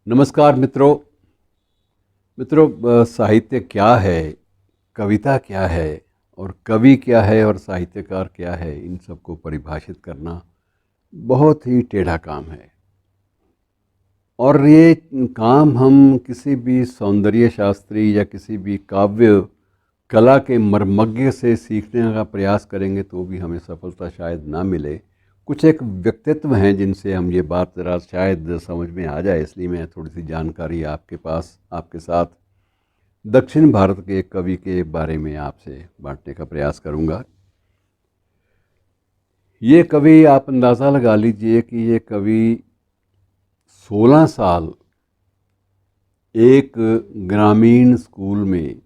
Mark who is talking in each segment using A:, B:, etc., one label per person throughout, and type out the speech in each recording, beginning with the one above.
A: नमस्कार मित्रों। साहित्य क्या है, कविता क्या है और कवि क्या है और साहित्यकार क्या है, इन सबको परिभाषित करना बहुत ही टेढ़ा काम है। और ये काम हम किसी भी सौंदर्य शास्त्री या किसी भी काव्य कला के मर्मज्ञ से सीखने का प्रयास करेंगे तो भी हमें सफलता शायद ना मिले। कुछ एक व्यक्तित्व हैं जिनसे हम ये बात ज़रा शायद समझ में आ जाए, इसलिए मैं थोड़ी सी जानकारी आपके साथ दक्षिण भारत के एक कवि के बारे में आपसे बांटने का प्रयास करूंगा। ये कवि, आप अंदाज़ा लगा लीजिए कि ये कवि 16 साल एक ग्रामीण स्कूल में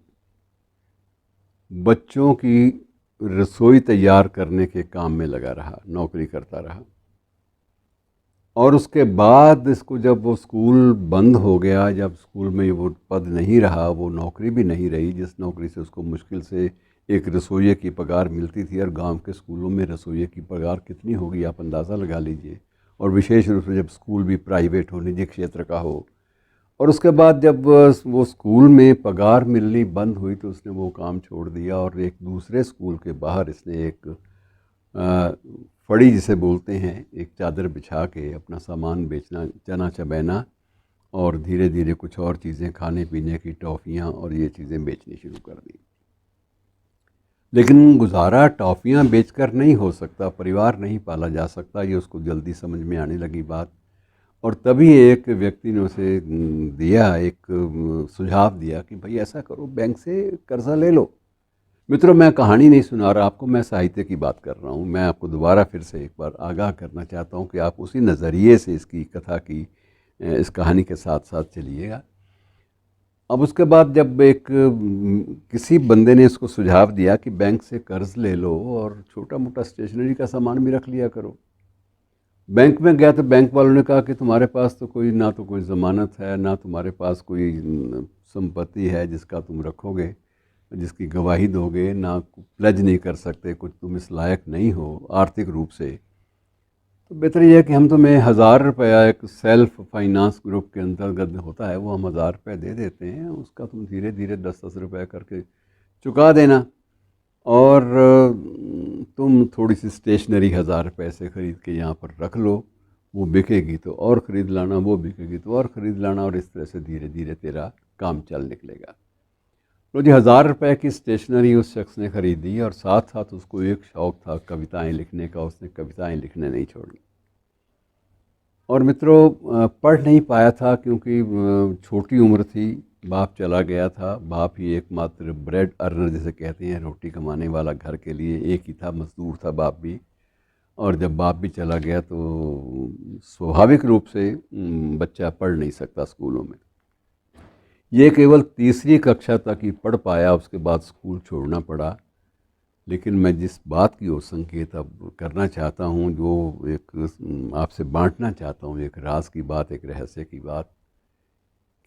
A: बच्चों की रसोई तैयार करने के काम में लगा रहा, नौकरी करता रहा। और उसके बाद इसको जब वो स्कूल बंद हो गया, जब स्कूल में वो पद नहीं रहा, वो नौकरी भी नहीं रही जिस नौकरी से उसको मुश्किल से एक रसोइये की पगार मिलती थी। और गांव के स्कूलों में रसोइये की पगार कितनी होगी आप अंदाज़ा लगा लीजिए, और विशेष रूप से जब स्कूल भी प्राइवेट हो, निजी क्षेत्र का हो। और उसके बाद जब वो स्कूल में पगार मिलनी बंद हुई तो उसने वो काम छोड़ दिया और एक दूसरे स्कूल के बाहर इसने एक फड़ी जिसे बोलते हैं, एक चादर बिछा के अपना सामान बेचना, चना चबैना और धीरे धीरे कुछ और चीज़ें, खाने पीने की टॉफ़ियाँ और ये चीज़ें बेचनी शुरू कर दी। लेकिन गुजारा टॉफ़ियाँ बेचकर नहीं हो सकता, परिवार नहीं पाला जा सकता, ये उसको जल्दी समझ में आने लगी बात। और तभी एक व्यक्ति ने उसे एक सुझाव दिया कि भाई ऐसा करो, बैंक से कर्जा ले लो। मित्रों, मैं कहानी नहीं सुना रहा आपको, मैं साहित्य की बात कर रहा हूँ। मैं आपको दोबारा फिर से एक बार आगाह करना चाहता हूँ कि आप उसी नज़रिए से इसकी कथा की, इस कहानी के साथ साथ चलिएगा। अब उसके बाद जब किसी बंदे ने इसको सुझाव दिया कि बैंक से कर्ज ले लो और छोटा मोटा स्टेशनरी का सामान भी रख लिया करो। बैंक में गया तो बैंक वालों ने कहा कि तुम्हारे पास तो कोई, ना तो कोई ज़मानत है, ना तुम्हारे पास कोई संपत्ति है जिसका तुम रखोगे, जिसकी गवाही दोगे, ना प्लेज नहीं कर सकते, कुछ तुम इस लायक नहीं हो आर्थिक रूप से। तो बेहतर यह है कि हम तुम्हें 1000 रुपया, एक सेल्फ फाइनेंस ग्रुप के अंतर्गत होता है वो, हम 1000 रुपये दे देते हैं, उसका तुम धीरे धीरे 10-10 रुपये करके चुका देना। और तुम थोड़ी सी स्टेशनरी 1000 रुपये से ख़रीद के यहाँ पर रख लो, वो बिकेगी तो और ख़रीद लाना, वो बिकेगी तो और ख़रीद लाना, और इस तरह से धीरे धीरे तेरा काम चल निकलेगा। तो जी 1000 रुपये की स्टेशनरी उस शख्स ने ख़रीदी और साथ साथ उसको एक शौक़ था कविताएं लिखने का। उसने कविताएं लिखने नहीं छोड़ी। और मित्रों, पढ़ नहीं पाया था क्योंकि छोटी उम्र थी, बाप चला गया था। बाप ही एकमात्र ब्रेड अर्नर जिसे कहते हैं, रोटी कमाने वाला घर के लिए एक ही था, मजदूर था बाप भी। और जब बाप भी चला गया तो स्वाभाविक रूप से बच्चा पढ़ नहीं सकता स्कूलों में। ये केवल तीसरी कक्षा तक ही पढ़ पाया, उसके बाद स्कूल छोड़ना पड़ा। लेकिन मैं जिस बात की ओर संकेत अब करना चाहता हूँ, जो एक आपसे बांटना चाहता हूँ, एक राज की बात, एक रहस्य की बात,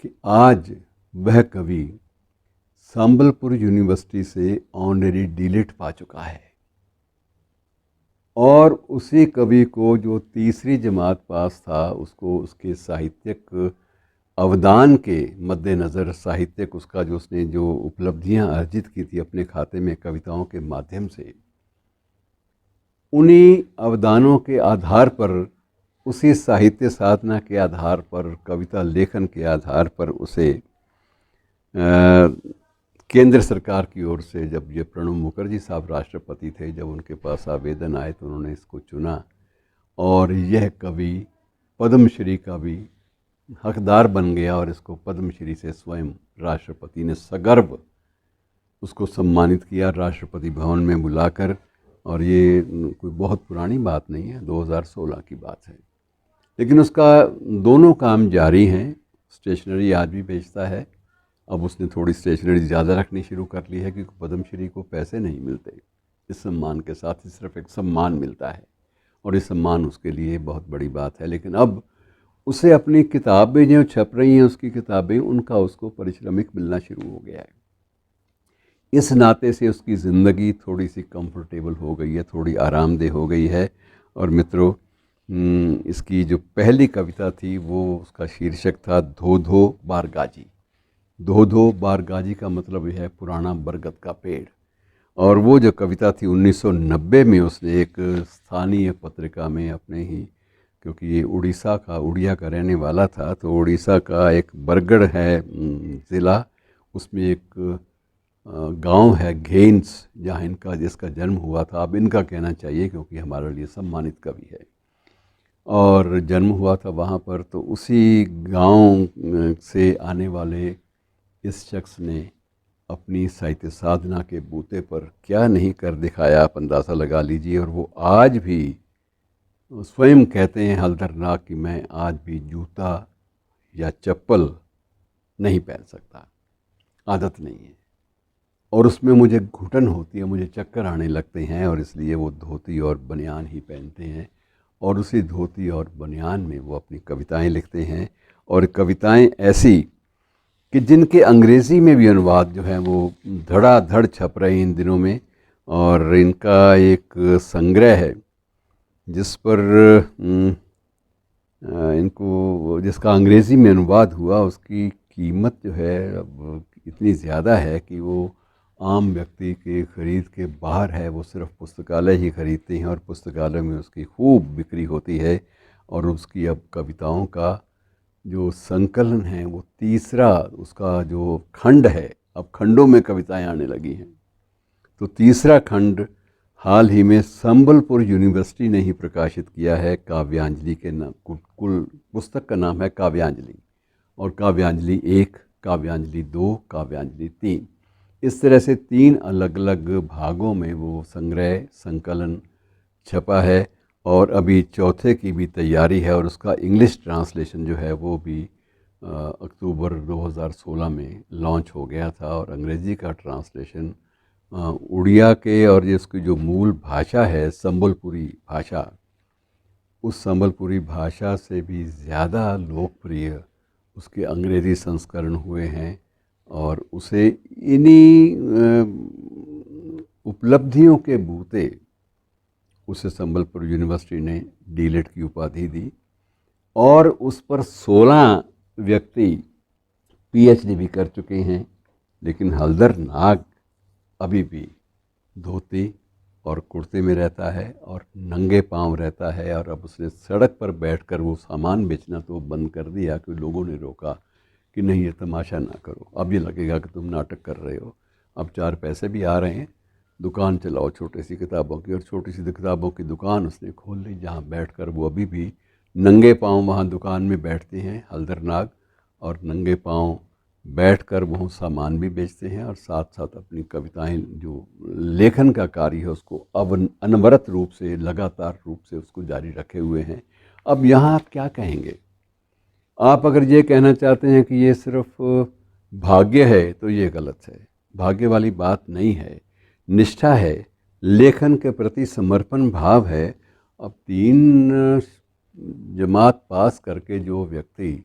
A: कि आज वह कवि संबलपुर यूनिवर्सिटी से ऑनरेरी डीलिट पा चुका है। और उसी कवि को जो तीसरी जमात पास था, उसको उसके साहित्यिक अवदान के मद्देनज़र, साहित्यिक उसका जो उसने जो उपलब्धियां अर्जित की थी अपने खाते में कविताओं के माध्यम से, उन्हीं अवदानों के आधार पर, उसी साहित्य साधना के आधार पर, कविता लेखन के आधार पर उसे केंद्र सरकार की ओर से, जब ये प्रणब मुखर्जी साहब राष्ट्रपति थे, जब उनके पास आवेदन आए तो उन्होंने इसको चुना और यह कवि पद्मश्री का भी हकदार बन गया। और इसको पद्मश्री से स्वयं राष्ट्रपति ने सगर्व उसको सम्मानित किया राष्ट्रपति भवन में बुलाकर। और ये कोई बहुत पुरानी बात नहीं है, 2016 की बात है। लेकिन उसका दोनों काम जारी हैं। स्टेशनरी आज भी बेचता है। अब उसने थोड़ी स्टेशनरी ज़्यादा रखनी शुरू कर ली है क्योंकि पद्मश्री को पैसे नहीं मिलते। इस सम्मान के साथ ही सिर्फ एक सम्मान मिलता है और ये सम्मान उसके लिए बहुत बड़ी बात है। लेकिन अब उसे अपनी किताबें जो छप रही हैं, उसकी किताबें, उनका उसको पारिश्रमिक मिलना शुरू हो गया है। इस नाते से उसकी ज़िंदगी थोड़ी सी कंफर्टेबल हो गई है, थोड़ी आरामदेह हो गई है। और मित्रों, इसकी जो पहली कविता थी वो उसका शीर्षक था धो धो बारगाजी। धो धो बारगाजी का मतलब यह है पुराना बरगद का पेड़। और वो जो कविता थी 1990 में उसने एक स्थानीय पत्रिका में अपने ही, क्योंकि ये उड़ीसा का रहने वाला था, तो उड़ीसा का एक बरगढ़ है ज़िला, उसमें एक गांव है घेंस, जहाँ जिसका जन्म हुआ था। अब इनका कहना चाहिए क्योंकि हमारे लिए सम्मानित कवि है, और जन्म हुआ था वहाँ पर। तो उसी गांव से आने वाले इस शख्स ने अपनी साहित्य साधना के बूते पर क्या नहीं कर दिखाया, आप अंदाज़ा लगा लीजिए। और वो आज भी स्वयं कहते हैं हल्दरनाक कि मैं आज भी जूता या चप्पल नहीं पहन सकता, आदत नहीं है, और उसमें मुझे घुटन होती है, मुझे चक्कर आने लगते हैं, और इसलिए वो धोती और बनियान ही पहनते हैं। और उसी धोती और बनियान में वो अपनी कविताएं लिखते हैं, और कविताएं ऐसी कि जिनके अंग्रेज़ी में भी अनुवाद जो है वो धड़ाधड़ छप रहे हैं इन दिनों में। और इनका एक संग्रह है जिस पर इनको जिसका अंग्रेज़ी में अनुवाद हुआ, उसकी कीमत जो है अब इतनी ज़्यादा है कि वो आम व्यक्ति के ख़रीद के बाहर है। वो सिर्फ पुस्तकालय ही ख़रीदते हैं और पुस्तकालय में उसकी खूब बिक्री होती है। और उसकी अब कविताओं का जो संकलन है वो तीसरा उसका जो खंड है, अब खंडों में कविताएं आने लगी हैं, तो तीसरा खंड हाल ही में संबलपुर यूनिवर्सिटी ने ही प्रकाशित किया है। काव्यांजलि के नाम, कुल पुस्तक का नाम है काव्यांजलि, और काव्यांजलि 1, काव्यांजलि 2, काव्यांजलि 3, इस तरह से 3 अलग अलग भागों में वो संग्रह संकलन छपा है। और अभी चौथे की भी तैयारी है, और उसका इंग्लिश ट्रांसलेशन जो है वो भी अक्टूबर 2016 में लॉन्च हो गया था। और अंग्रेज़ी का ट्रांसलेशन उड़िया के, और जिसकी जो मूल भाषा है संबलपुरी भाषा, उस संबलपुरी भाषा से भी ज़्यादा लोकप्रिय उसके अंग्रेज़ी संस्करण हुए हैं। और उसे इन्हीं उपलब्धियों के बूते उसे संबलपुर यूनिवर्सिटी ने डीलिट की उपाधि दी, और उस पर 16 व्यक्ति पीएचडी भी कर चुके हैं। लेकिन हल्दरनाग अभी भी धोती और कुर्ते में रहता है और नंगे पांव रहता है। और अब उसने सड़क पर बैठकर वो सामान बेचना तो बंद कर दिया कि लोगों ने रोका कि नहीं, ये तमाशा ना करो, अब ये लगेगा कि तुम नाटक कर रहे हो। अब 4 पैसे भी आ रहे हैं, दुकान चलाओ छोटी सी किताबों की। और छोटी सी किताबों की दुकान उसने खोल ली, जहाँ बैठकर वो अभी भी नंगे पांव वहाँ दुकान में बैठते हैं हल्दरनाग, और नंगे पांव बैठकर वो सामान भी बेचते हैं, और साथ साथ अपनी कविताएं, जो लेखन का कार्य है, उसको अब अनवरत रूप से, लगातार रूप से उसको जारी रखे हुए हैं। अब यहाँ आप क्या कहेंगे? आप अगर ये कहना चाहते हैं कि ये सिर्फ भाग्य है तो ये गलत है। भाग्य वाली बात नहीं है, निष्ठा है, लेखन के प्रति समर्पण भाव है। अब 3 जमात पास करके जो व्यक्ति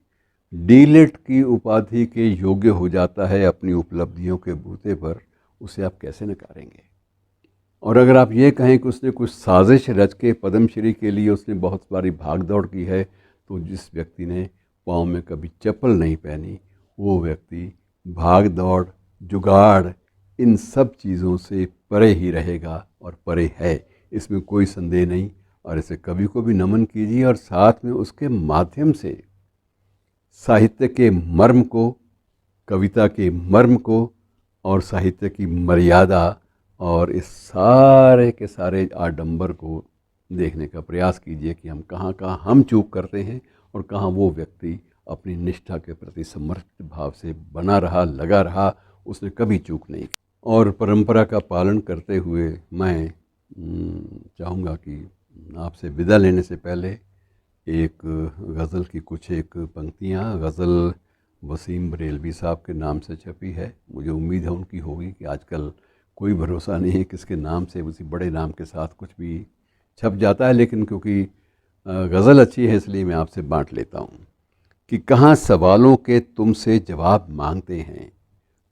A: डीलिट की उपाधि के योग्य हो जाता है अपनी उपलब्धियों के बूते पर, उसे आप कैसे नकारेंगे? और अगर आप ये कहें कि उसने कुछ साजिश रच के पद्मश्री के लिए उसने बहुत सारी भाग दौड़ की है, तो जिस व्यक्ति ने पाँव में कभी चप्पल नहीं पहनी, वो व्यक्ति भाग दौड़, जुगाड़, इन सब चीज़ों से परे ही रहेगा, और परे है, इसमें कोई संदेह नहीं। और ऐसे कवि को भी नमन कीजिए, और साथ में उसके माध्यम से साहित्य के मर्म को, कविता के मर्म को, और साहित्य की मर्यादा, और इस सारे के सारे आडंबर को देखने का प्रयास कीजिए कि हम कहाँ हम चूक करते हैं, और कहाँ वो व्यक्ति अपनी निष्ठा के प्रति समर्पित भाव से बना रहा, लगा रहा, उसने कभी चूक नहीं की। और परंपरा का पालन करते हुए मैं चाहूँगा कि आपसे विदा लेने से पहले एक गज़ल की कुछ एक पंक्तियाँ, गज़ल वसीम बरेलवी साहब के नाम से छपी है। मुझे उम्मीद है उनकी होगी, कि आजकल कोई भरोसा नहीं है किसके नाम से, उसी बड़े नाम के साथ कुछ भी छप जाता है। लेकिन क्योंकि गज़ल अच्छी है इसलिए मैं आपसे बांट लेता हूँ कि कहाँ सवालों के तुमसे जवाब मांगते हैं,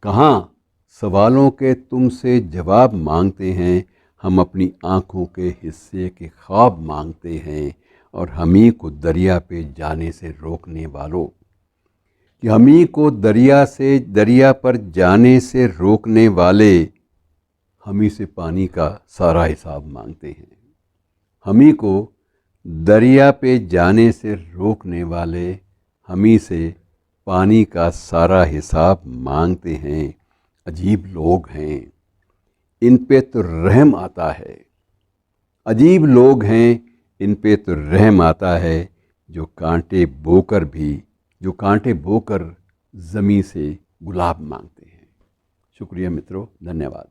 A: कहाँ सवालों के तुमसे जवाब मांगते हैं, हम अपनी आँखों के हिस्से के ख्वाब मांगते हैं। और हमी को दरिया पे जाने से रोकने वालों, कि हमी को दरिया पर जाने से रोकने वाले हमी से पानी का सारा हिसाब मांगते हैं। हमी को दरिया पे जाने से रोकने वाले हमी से पानी का सारा हिसाब मांगते हैं। अजीब लोग हैं, इन पे तो रहम आता है। अजीब लोग हैं, इन पे तो रहम आता है, जो कांटे बोकर ज़मीं से गुलाब मांगते हैं। शुक्रिया मित्रों, धन्यवाद।